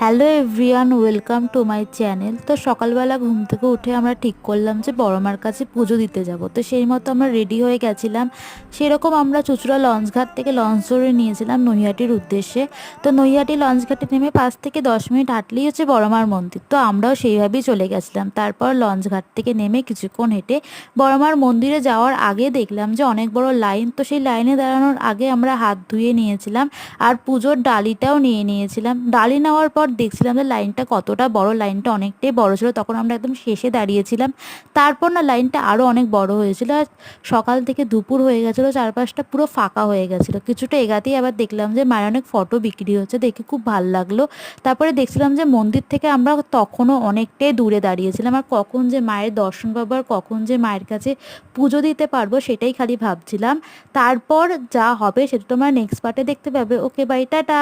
Hello everyone, welcome to my channel. তো সকালবেলা ঘুম থেকে উঠে আমরা ঠিক করলাম যে বড় মার কাছে পুজো দিতে যাব। তো সেই মতো আমরা রেডি হয়ে গেছিলাম। সেরকম আমরা চুঁচুড়া লঞ্চঘাট থেকে লঞ্চ ধরে নিয়েছিলাম নৈহাটির উদ্দেশ্যে। তো নৈহাটি লঞ্চঘাটে নেমে 5 থেকে 10 মিনিট হাঁটলেই হচ্ছে বড় মার মন্দির। তো আমরাও সেইভাবেই চলে গেছিলাম। তারপর লঞ্চঘাট থেকে নেমে কিছুক্ষণ হেঁটে বড় মার মন্দিরে যাওয়ার আগে দেখলাম যে অনেক বড় লাইন। তো সেই লাইনে দাঁড়ানোর আগে আমরা হাত ধুয়ে নিয়েছিলাম আর পুজোর ডালিটাও নিয়ে নিয়েছিলাম। ডালি নেওয়ার পর দেখছিলাম যে লাইনটা কতটা বড়, লাইনটা অনেকটাই বড় ছিল। তখন আমরা একদম শেষে দাঁড়িয়েছিলাম। তারপর না লাইনটা আরও অনেক বড় হয়েছিল। আর সকাল থেকে দুপুর হয়ে গেছিলো, চারপাশটা পুরো ফাঁকা হয়ে গেছিলো। কিছুটা এগাতেই আবার দেখলাম যে মায়ের অনেক ফটো বিক্রি হচ্ছে, দেখে খুব ভালো লাগলো। তারপরে দেখছিলাম যে মন্দির থেকে আমরা তখনও অনেকটাই দূরে দাঁড়িয়েছিলাম, আর কখন যে মায়ের দর্শন পাবো আর কখন যে মায়ের কাছে পুজো দিতে পারবো সেটাই খালি ভাবছিলাম। তারপর যা হবে সেটা তোমরা নেক্সট পার্টে দেখতে পাবে। ওকে, বাই, টাটা।